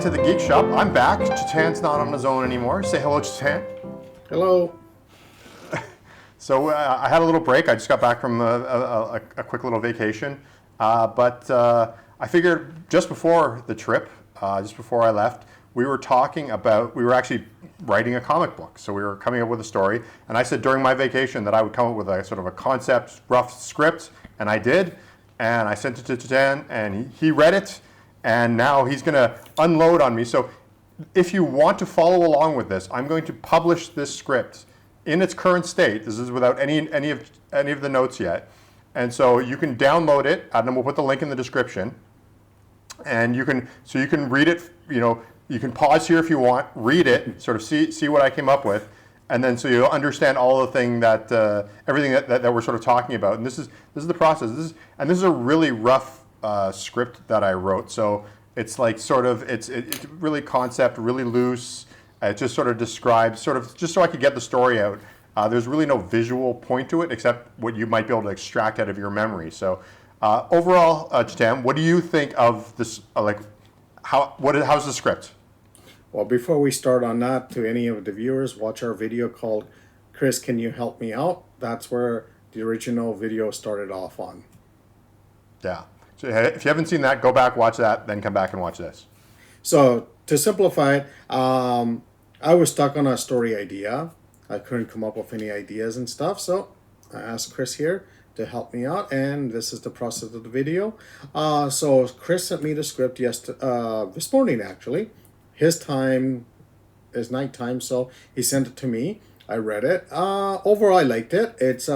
to the Geek Shop. I'm back. Chetan's not on his own anymore. Say hello, Chetan. Hello. So I had a little break. I just got back from a quick little vacation. But I figured just before the trip, just before I left, we were actually writing a comic book. So we were coming up with a story. And I said during my vacation that I would come up with a sort of a concept, rough script. And I did. And I sent it to Chetan, and he read it. And now he's going to unload on me. So if you want to follow along with this, I'm going to publish this script in its current state. This is without any of the notes yet. And so you can download it, and we'll put the link in the description. And you can read it, you can pause here if you want, read it, sort of see what I came up with. And then so you'll understand all the thing that everything that we're sort of talking about. And this is the process. This is a really rough script that I wrote. So it's like sort of it's really concept, really loose. It just sort of describes just so I could get the story out. There's really no visual point to it except what you might be able to extract out of your memory. So overall, Chetan, what do you think of this? How's the script? Well, before we start on that, to any of the viewers, watch our video called "Chris, Can You Help Me Out?" That's where the original video started off on. Yeah. So if you haven't seen that, go back, watch that, then come back and watch this. So to simplify it, I was stuck on a story idea. I couldn't come up with any ideas and stuff, so I asked Chris here to help me out, and this is the process of the video. So Chris sent me the script this morning, actually. His time is nighttime, so he sent it to me. I read it. Overall, I liked it. It's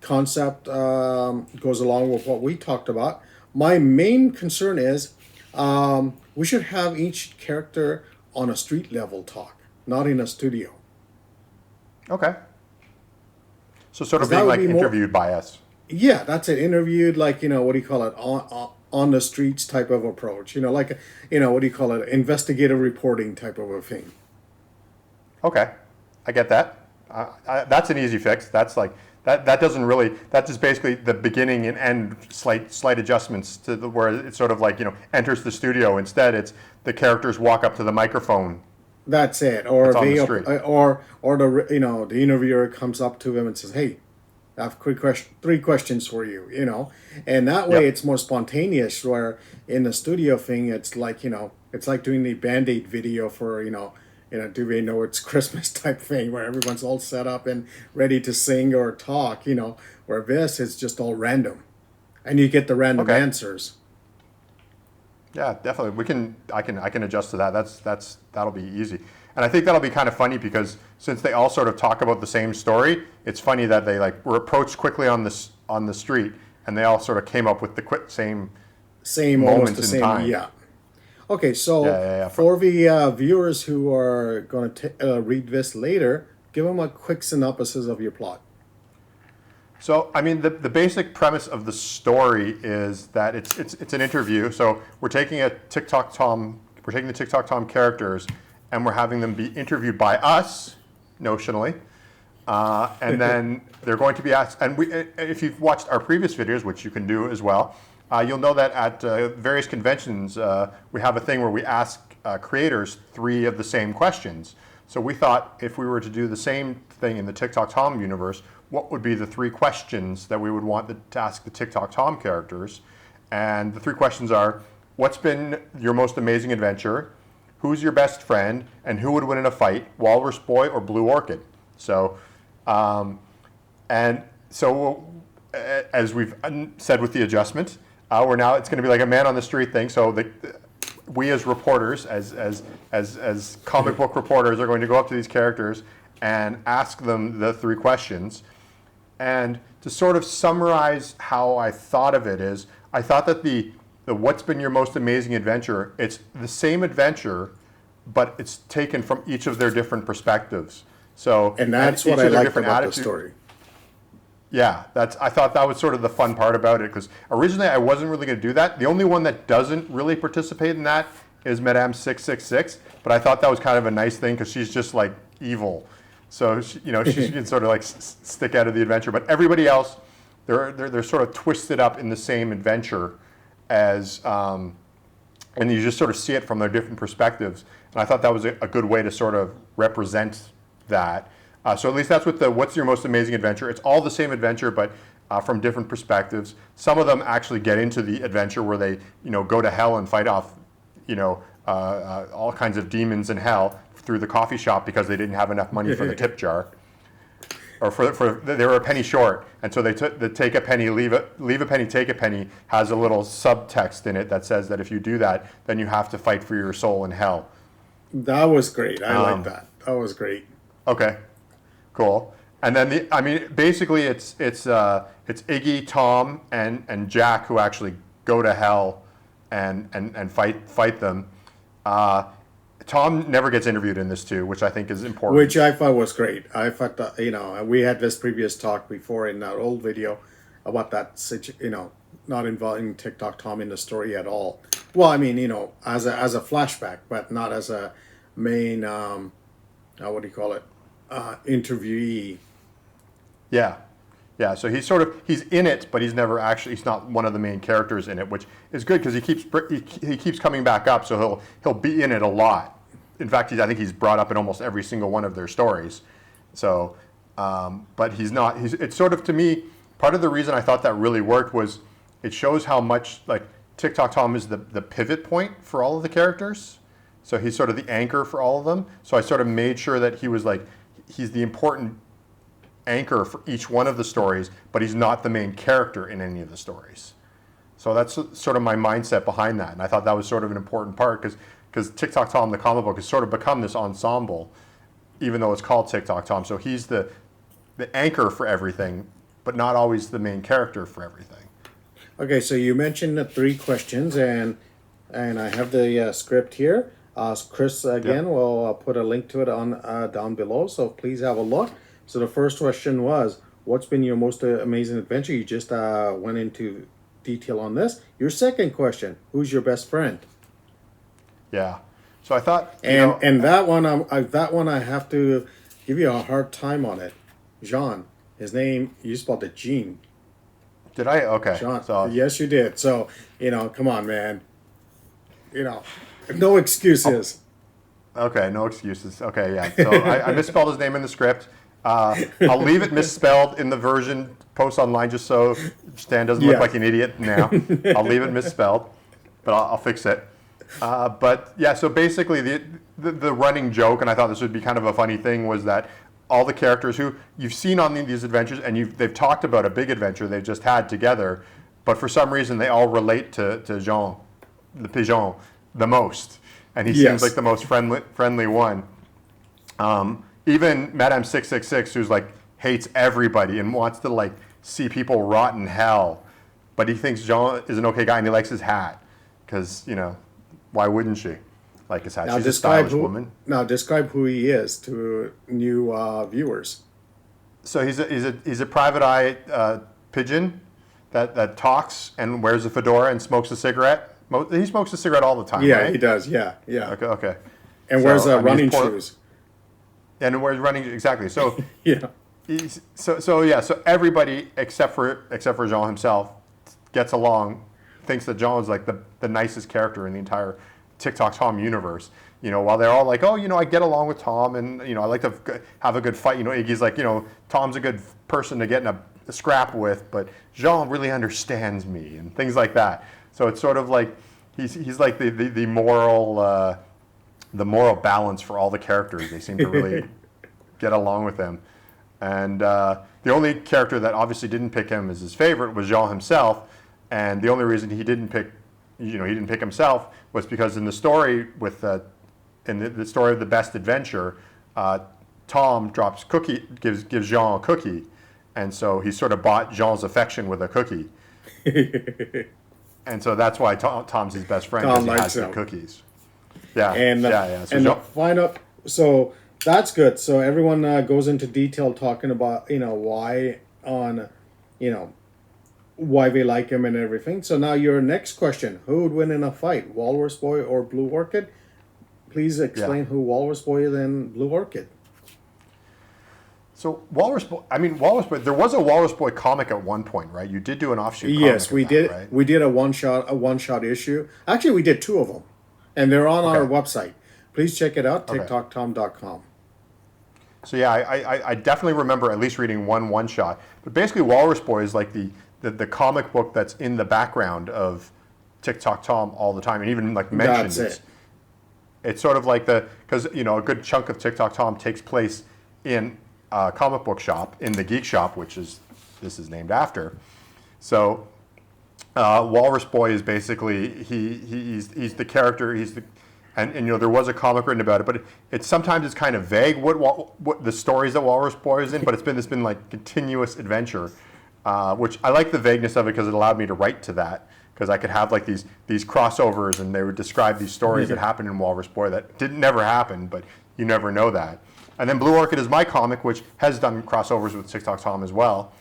concept goes along with what we talked about. My main concern is we should have each character on a street level talk, not in a studio. Okay. So sort of being like interviewed by us. Yeah, that's it. Interviewed, like, what do you call it? On the streets type of approach. What do you call it? Investigative reporting type of a thing. Okay. I get that. That's an easy fix. That's like, that doesn't really, that's just basically the beginning and end slight adjustments to where it's sort of like, enters the studio. Instead, it's the characters walk up to the microphone. That's it. Or the interviewer comes up to him and says, "Hey, I have three questions for you," and that way It's more spontaneous, where in the studio thing, it's like, it's like doing the Band-Aid video for, do they know it's Christmas type thing where everyone's all set up and ready to sing or talk, where this is just all random and you get the random answers. Yeah, definitely. I can adjust to that. That'll be easy. And I think that'll be kind of funny because since they all sort of talk about the same story, it's funny that they were approached quickly on the street and they all sort of came up with the same moments in time. Yeah. Okay, so for the viewers who are going to read this later, give them a quick synopsis of your plot. So, I mean, the basic premise of the story is that it's an interview. So we're taking the TikTok Tom characters, and we're having them be interviewed by us, notionally, and then they're going to be asked. And if you've watched our previous videos, which you can do as well, you'll know that at various conventions, we have a thing where we ask creators 3 of the same questions. So we thought if we were to do the same thing in the TikTok Tom universe, what would be the 3 questions that we would want to ask the TikTok Tom characters? And the 3 questions are, what's been your most amazing adventure? Who's your best friend? And who would win in a fight, Walrus Boy or Blue Orchid? So, as we've said with the adjustment, it's going to be like a man on the street thing. So we as reporters, as comic book reporters, are going to go up to these characters and ask them the 3 questions. And to sort of summarize how I thought of it is, I thought that the what's been your most amazing adventure, it's the same adventure, but it's taken from each of their different perspectives. And that's what I liked about the story. Yeah, I thought that was sort of the fun part about it, because originally I wasn't really going to do that. The only one that doesn't really participate in that is Madame 666, but I thought that was kind of a nice thing because she's just like evil. So she can sort of like stick out of the adventure, but everybody else, they're sort of twisted up in the same adventure as and you just sort of see it from their different perspectives. And I thought that was a good way to sort of represent that. So at least that's what what's your most amazing adventure. It's all the same adventure, but from different perspectives. Some of them actually get into the adventure where they, go to hell and fight off, all kinds of demons in hell through the coffee shop because they didn't have enough money for the tip jar. Or they were a penny short, and so the take a penny, leave a penny, take a penny has a little subtext in it that says that if you do that, then you have to fight for your soul in hell. That was great. I like that. That was great. Okay, cool. And then basically it's Iggy, Tom, and Jack who actually go to hell and fight them. Tom never gets interviewed in this too, which I think is important. Which I thought was great. I thought that, we had this previous talk before in our old video about that, not involving TikTok Tom in the story at all. Well, as a flashback, but not as a main, what do you call it, interviewee. Yeah. Yeah, so he's in it, but he's not one of the main characters in it, which is good because he keeps coming back up, so he'll be in it a lot. In fact, I think he's brought up in almost every single one of their stories. So, but he's not. It's sort of, to me, part of the reason I thought that really worked was it shows how much TikTok Tom is the pivot point for all of the characters. So he's sort of the anchor for all of them. So I sort of made sure that he's the important anchor for each one of the stories, but he's not the main character in any of the stories. So that's sort of my mindset behind that, and I thought that was sort of an important part because TikTok Tom, the comic book, has sort of become this ensemble, even though it's called TikTok Tom. So he's the anchor for everything, but not always the main character for everything. Okay, so you mentioned the 3 questions, and I have the script here. Chris, again, will put a link to it on down below, so please have a look. So the first question was, what's been your most amazing adventure? You just went into detail on this. Your second question, who's your best friend? Yeah. So I thought, and that one I have to give you a hard time on it. Jean, his name, you spelled it Jean. Did I? Okay. Jean. So, yes, you did. So come on, man. No excuses. Okay, no excuses. Okay, yeah. So I misspelled his name in the script. I'll leave it misspelled in the version post online just so Stan doesn't look like an idiot now. I'll leave it misspelled, but I'll fix it. But yeah, so basically the running joke, and I thought this would be kind of a funny thing, was that all the characters who you've seen on these adventures, and they've talked about a big adventure they've just had together, but for some reason they all relate to Jean, the pigeon, the most, and he seems like the most friendly one. Even Madame 666, who's hates everybody and wants to see people rot in hell, but he thinks Jean is an okay guy and he likes his hat because why wouldn't she like his hat? She's a stylish woman. Now describe who he is to new viewers. So he's a private eye pigeon that talks and wears a fedora and smokes a cigarette. He smokes a cigarette all the time. Yeah, right? He does. Yeah. Okay. And wears running shoes. And wears running exactly. So yeah. So everybody except for Jean himself gets along, thinks that Jean is the nicest character in the entire TikTok Tom universe. While they're all I get along with Tom, and I like to have a good fight. Iggy's Tom's a good person to get in a scrap with, but Jean really understands me and things like that. So it's sort of he's like the moral balance for all the characters. They seem to really get along with him. And the only character that obviously didn't pick him as his favorite was Jean himself. And the only reason he didn't pick himself was because in the story in the story of the best adventure, Tom gives Jean a cookie, and so he sort of bought Jean's affection with a cookie. And so that's why Tom's his best friend, because he has the cookies. Yeah, yeah. So that's good. So everyone goes into detail talking about why they like him and everything. So now your next question: who would win in a fight, Walrus Boy or Blue Orchid? Please explain who Walrus Boy is and Blue Orchid. So Walrus Boy, I mean Walrus Boy. There was a Walrus Boy comic at one point, right? You did do an offshoot. Yes, Comic we of that, did. right? We did a one shot issue. Actually, we did two of them, and they're on our Okay. website. Please check it out, Okay. tiktoktom.com. So yeah, I definitely remember at least reading one shot. But basically, Walrus Boy is like the comic book that's in the background of TikTok Tom all the time, and even like mentioned. That's it. It's sort of like because a good chunk of TikTok Tom takes place in a comic book shop, in the Geek shop, which this is named after. So Walrus Boy is basically he's the character. And there was a comic written about it, but sometimes it's kind of vague what the stories that Walrus Boy is in. But it's been like continuous adventure, which I like the vagueness of it because it allowed me to write to that. Because I could have like these crossovers, and they would describe these stories that happened in Walrus Boy that didn't never happen, but you never know that. And then Blue Orchid is my comic, which has done crossovers with TikTok Tom as well,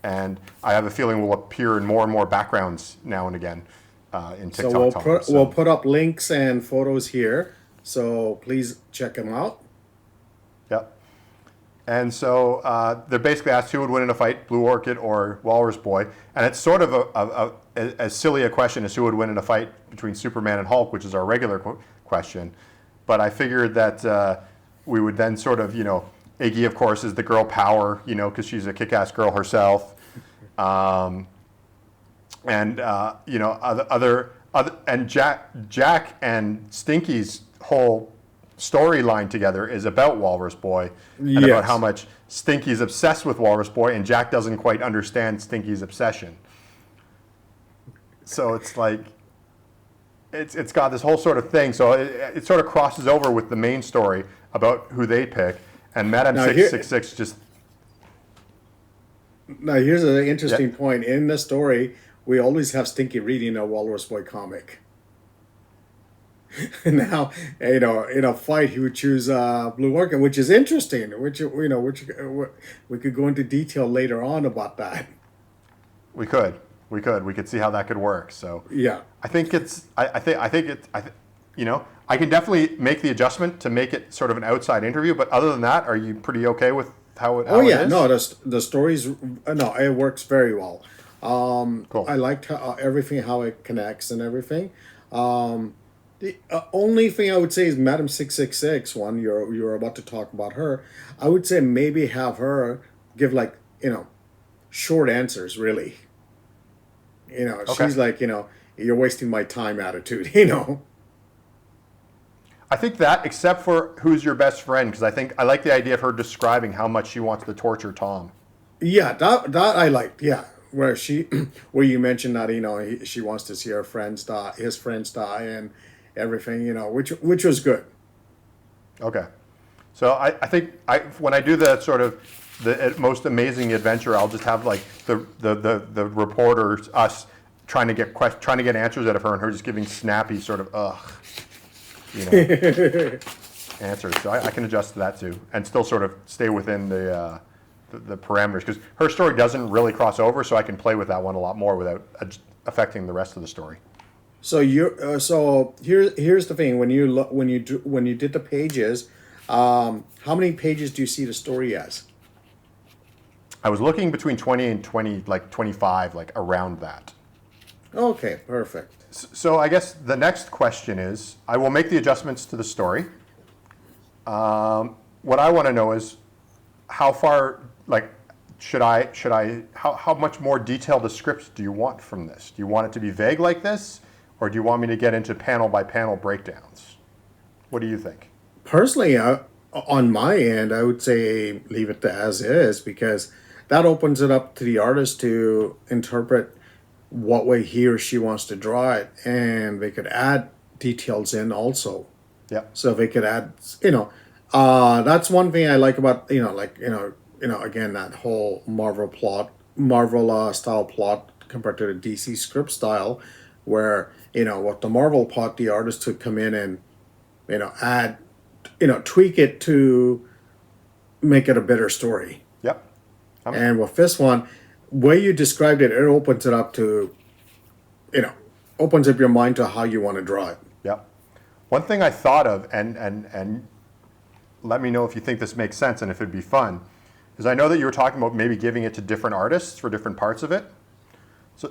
and I have a feeling will appear in more and more backgrounds now and again in TikTok So Tom. we'll put up links and photos here. So please check them out. Yep. And so they're basically asked who would win in a fight, Blue Orchid or Walrus Boy. And it's sort of as silly a question as who would win in a fight between Superman and Hulk, which is our regular question. But I figured that we would then sort of, Iggy, of course, is the girl power, because she's a kick-ass girl herself. And Jack and Stinky's whole storyline together is about Walrus Boy and about Yes. how much Stinky's obsessed with Walrus Boy, and Jack doesn't quite understand Stinky's obsession. So it's like it's got this whole sort of thing. So it sort of crosses over with the main story about who they pick, and Madame Now 666 just Now here's an interesting point. In the story, we always have Stinky reading a Walrus Boy comic. Now, in a fight, he would choose Blue Orchid, which is interesting. Which we could go into detail later on about that. we could see how that could work. So Yeah. I think I can definitely make the adjustment to make it sort of an outside interview. But other than that, are you pretty okay with how it is? No, the story's no, it works very well. Cool. I liked everything, how it connects and everything. The only thing I would say is Madam 666 one. You're about to talk about her. I would say maybe have her give short answers. Really, Okay. she's like you're wasting my time attitude. I think that, except for who's your best friend, because I like the idea of her describing how much she wants to torture Tom. Yeah, that I liked. Yeah, where where you mentioned that she wants to see her friends die, his friends die, and everything. Which was good. Okay. So I think when I do the sort of the most amazing adventure, I'll just have like the reporters, us trying to get answers out of her, and her just giving snappy sort of answers. So I can adjust to that too, and still sort of stay within the parameters, because her story doesn't really cross over, so I can play with that one a lot more without affecting the rest of the story. So here's the thing: when you did the pages, how many pages do you see the story as? I was looking between 20 and 20, like 25, like around that. Okay, perfect. So I guess the next question is, I will make the adjustments to the story. What I want to know is how far, like, how much more detailed a script do you want from this? Do you want it to be vague like this, or do you want me to get into panel by panel breakdowns? What do you think? Personally, on my end, I would say leave it as is, because that opens it up to the artist to interpret what way he or she wants to draw it, and they could add details in also. Yeah. So they could add, that's one thing I like about, again, that whole Marvel style plot compared to the DC script style, where, what the Marvel plot, the artist could come in and, add, tweak it to make it a better story. Yep. And with this one, way you described it, it opens it up to, opens up your mind to how you want to draw it. Yep. One thing I thought of, and let me know if you think this makes sense and if it'd be fun, is I know that you were talking about maybe giving it to different artists for different parts of it.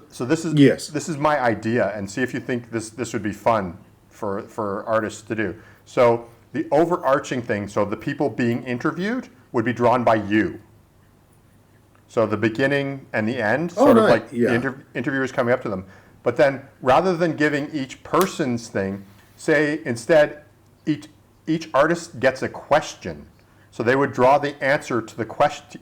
So this is Yes. this is my idea, and see if you think this would be fun for artists to do. So the overarching thing, so the people being interviewed would be drawn by you. So the beginning and the end, sort of right. like Yeah. the interviewers coming up to them. But then rather than giving each person's thing, say instead each artist gets a question. So they would draw the answer to the question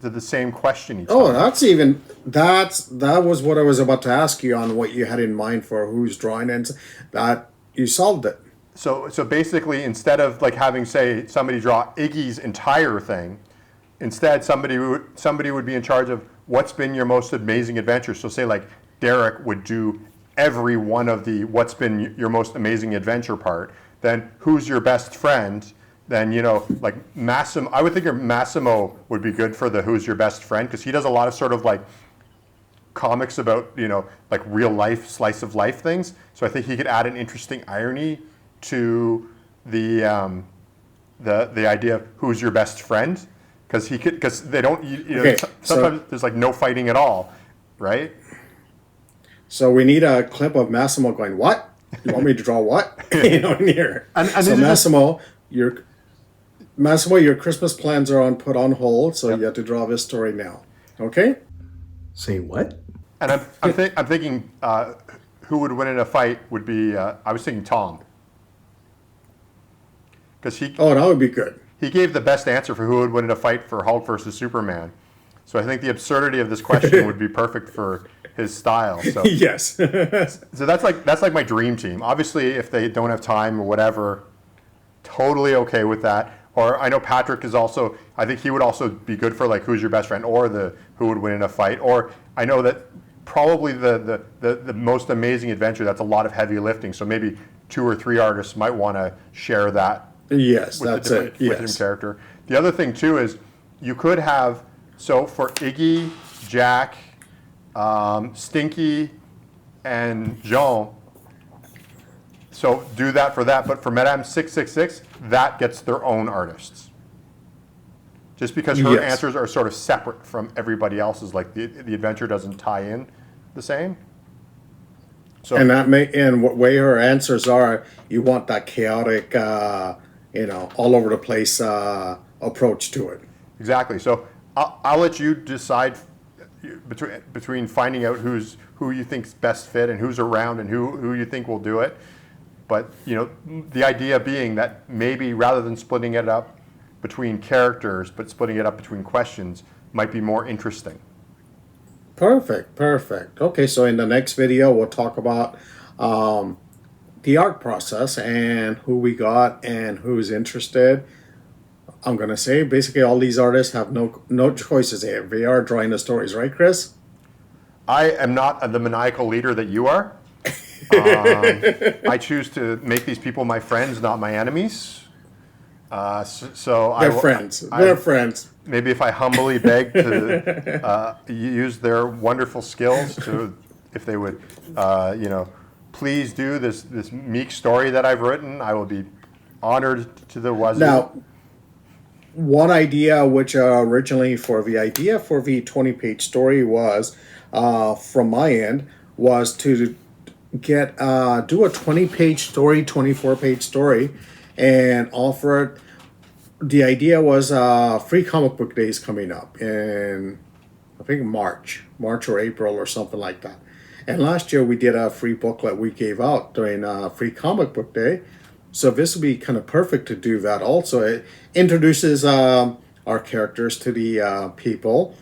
to the same question each Oh, time. that was what I was about to ask you on what you had in mind for who's drawing, and that you solved it. So basically, instead of like having, say, somebody draw Iggy's entire thing, instead somebody would be in charge of what's been your most amazing adventure. So say like Derek would do every one of the what's been your most amazing adventure part. Then who's your best friend? Then like Massimo. I would think Massimo would be good for the who's your best friend, because he does a lot of sort of like comics about like real life slice of life things. So I think he could add an interesting irony to the idea of who's your best friend, because they don't Okay, sometimes there's like no fighting at all, right? So we need a clip of Massimo going, "What? You want me to draw what?" In here. And So Massimo, your Christmas plans are put on hold, so you have to draw this story now. Okay? Say what? And I'm thinking who would win in a fight would be I was thinking Tom, because Oh, that would be good. he gave the best answer for who would win in a fight for Hulk versus Superman. So I think the absurdity of this question would be perfect for his style. So Yes. So that's like my dream team. Obviously, if they don't have time or whatever, totally okay with that. Or I know Patrick is also. I think he would also be good for like who's your best friend, or the who would win in a fight. Or I know that probably the most amazing adventure. That's a lot of heavy lifting. So maybe 2 or 3 artists might want to share that. Yes, With that's the it. different, with Yes. different character. The other thing too is you could have, so for Iggy, Jack, Stinky, and Jean. So do that for that, but for Madame 666, that gets their own artists. Just because her Yes. answers are sort of separate from everybody else's, like the adventure doesn't tie in the same. So And what way her answers are, you want that chaotic, all over the place approach to it. exactly. So I'll let you decide between finding out who you think's best fit and who's around and who you think will do it. But the idea being that maybe rather than splitting it up between characters, but splitting it up between questions might be more interesting. Perfect. Okay, so in the next video, we'll talk about the art process and who we got and who's interested. I'm going to say basically all these artists have no choices here. They are drawing the stories, right, Chris? I am not the maniacal leader that you are. I choose to make these people my friends, not my enemies. So They're friends. They're friends. Maybe if I humbly beg to use their wonderful skills to, if they would, please do this meek story that I've written, I will be honored to the wazoo. Now, one idea which originally for the 20-page story was, from my end, was to do a 20-page story, 24-page story, and offer it. The idea was free comic book days coming up in, I think, March or April or something like that. And last year we did a free booklet we gave out during free comic book day. So this would be kind of perfect to do that. Also, it introduces our characters to the people,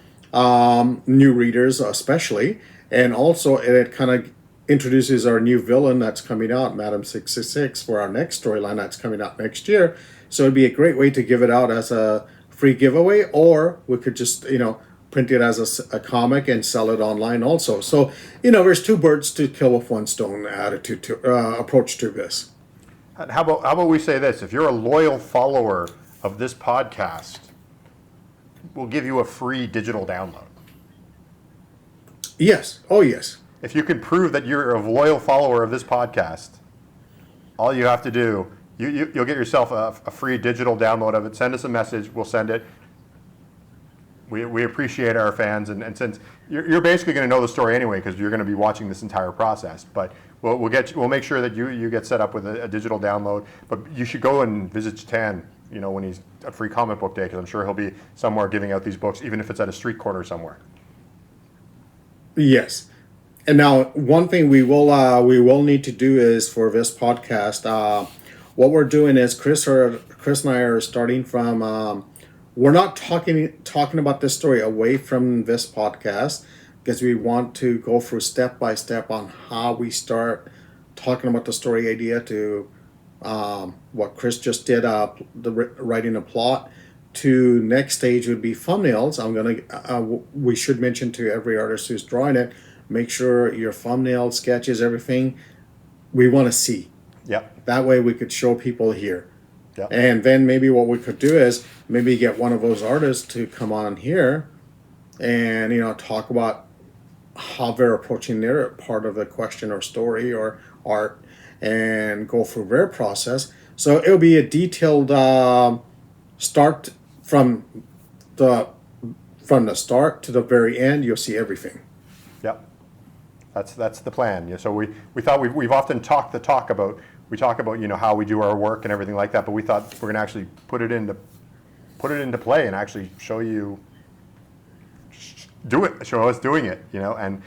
new readers especially, and also it kind of introduces our new villain that's coming out, Madam 666, for our next storyline that's coming out next year. So it'd be a great way to give it out as a free giveaway, or we could just, print it as a comic and sell it online also. So, there's 2 birds to kill with 1 stone attitude to approach to this. How about we say this? If you're a loyal follower of this podcast, we'll give you a free digital download. Yes. Oh, yes. If you can prove that you're a loyal follower of this podcast, all you have to do, you'll get yourself a free digital download of it. Send us a message. We'll send it. we appreciate our fans, and since you're basically going to know the story anyway because you're going to be watching this entire process, but we'll make sure that you get set up with a digital download. But you should go and visit Chetan, when he's at Free Comic Book Day, because I'm sure he'll be somewhere giving out these books, even if it's at a street corner somewhere. Yes. And now, one thing we will need to do is for this podcast, what we're doing is Chris and I are starting from. We're not talking about this story away from this podcast because we want to go through step by step on how we start talking about the story idea to what Chris just did, writing a plot. To next stage would be thumbnails. We should mention to every artist who's drawing it, make sure your thumbnail sketches, everything we want to see. Yep. That way we could show people here. Yep. And then maybe what we could do is maybe get one of those artists to come on here and, talk about how they're approaching their part of the question or story or art and go through their process. So it'll be a detailed start from the start to the very end. You'll see everything. Yep. That's the plan. So we thought we've often talked the talk about. We talk about how we do our work and everything like that, but we thought we're going to actually put it into play and actually show you show us doing it, and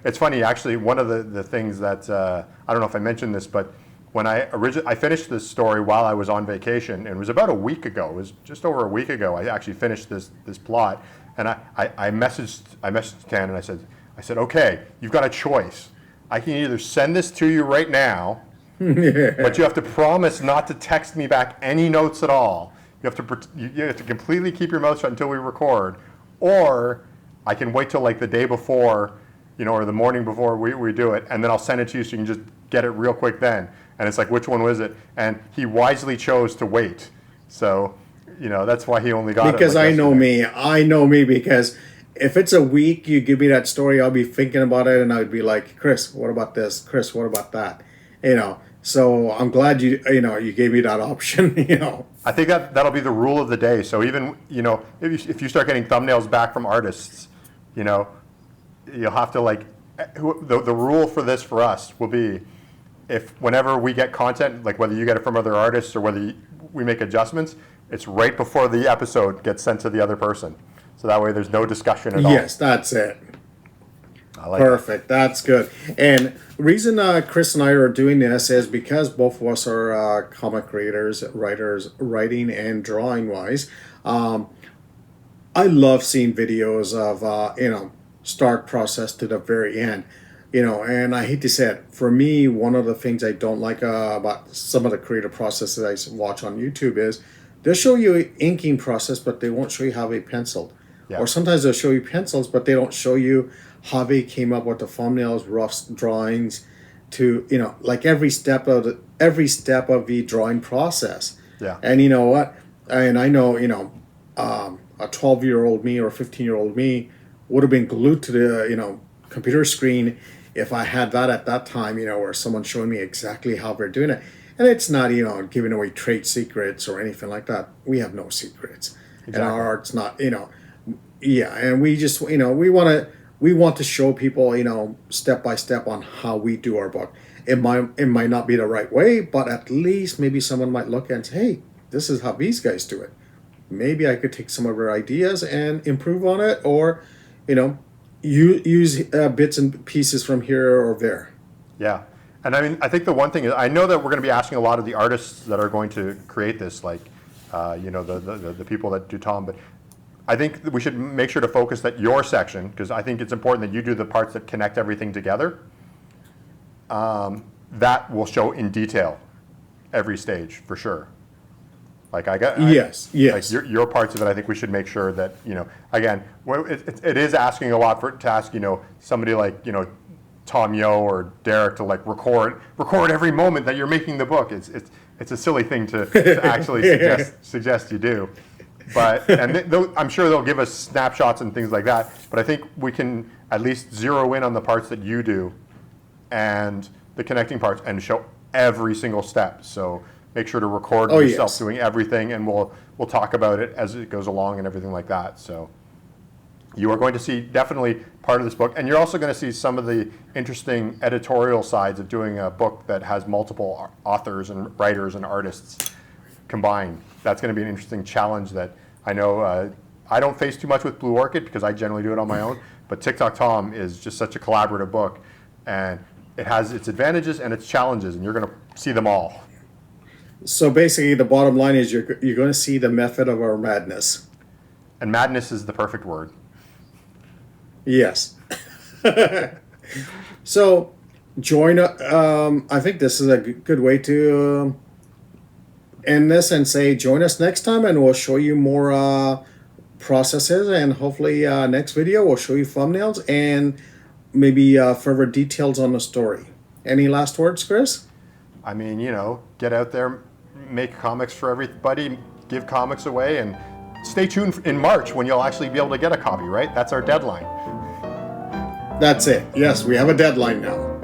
it's funny actually. One of the things that I don't know if I mentioned this, but when I finished this story while I was on vacation, and it was about a week ago. It was just over a week ago. I actually finished this plot, and I messaged Tan and I said, okay, you've got a choice. I can either send this to you right now. But you have to promise not to text me back any notes at all. You have to completely keep your mouth shut until we record, or I can wait till like the day before, or the morning before we do it, and then I'll send it to you so you can just get it real quick then. And it's like, which one was it? And he wisely chose to wait. So, that's why he only got because it. I know me because if it's a week, you give me that story, I'll be thinking about it, and I would be like, Chris, what about this? Chris, what about that? So I'm glad you gave me that option. I think that'll be the rule of the day. So even if you start getting thumbnails back from artists, you'll have to the rule for this for us will be if whenever we get content, like whether you get it from other artists or whether we make adjustments, it's right before the episode gets sent to the other person. So that way there's no discussion at all. Yes, that's it. I like Perfect. That's good. And reason Chris and I are doing this is because both of us are comic creators, writers, writing and drawing wise. I love seeing videos of start process to the very end. And I hate to say it, for me, one of the things I don't like about some of the creative processes I watch on YouTube is they'll show you an inking process, but they won't show you how they penciled. Yeah. Or sometimes they'll show you pencils, but they don't show you how they came up with the thumbnails, rough drawings, to every step of the drawing process. Yeah. And you know what? And I know a 12-year-old me or a 15-year-old me would have been glued to the computer screen if I had that at that time. Where someone's showing me exactly how they're doing it, and it's not giving away trade secrets or anything like that. We have no secrets, exactly. And our art's not yeah. And we just we want to show people, step by step on how we do our book. It might not be the right way, but at least maybe someone might look and say, hey, this is how these guys do it. Maybe I could take some of their ideas and improve on it, or, use bits and pieces from here or there. Yeah. And I think the one thing is, I know that we're going to be asking a lot of the artists that are going to create this, like, the people that do Tom, but I think that we should make sure to focus that your section, because I think it's important that you do the parts that connect everything together. That will show in detail every stage for sure. Yes. Like your parts of it, I think we should make sure that again, it is asking a lot to ask somebody like Tom Yo or Derek to record every moment that you're making the book. It's a silly thing to actually suggest you do. But I'm sure they'll give us snapshots and things like that. But I think we can at least zero in on the parts that you do, and the connecting parts, and show every single step. So make sure to record yourself doing everything, and we'll talk about it as it goes along and everything like that. So You are going to see definitely part of this book, and you're also going to see some of the interesting editorial sides of doing a book that has multiple authors and writers and artists combined. That's going to be an interesting challenge that I know I don't face too much with Blue Orchid because I generally do it on my own, but TikTok Tom is just such a collaborative book, and it has its advantages and its challenges, and you're going to see them all. So basically, the bottom line is you're going to see the method of our madness. And madness is the perfect word. Yes. So join. I think this is a good way to end this and say join us next time, and we'll show you more processes, and hopefully next video we'll show you thumbnails and maybe further details on the story. Any last words, Chris? I mean, get out there, make comics for everybody, give comics away, and stay tuned in March when you'll actually be able to get a copy, right? That's our deadline. That's it. Yes, we have a deadline now.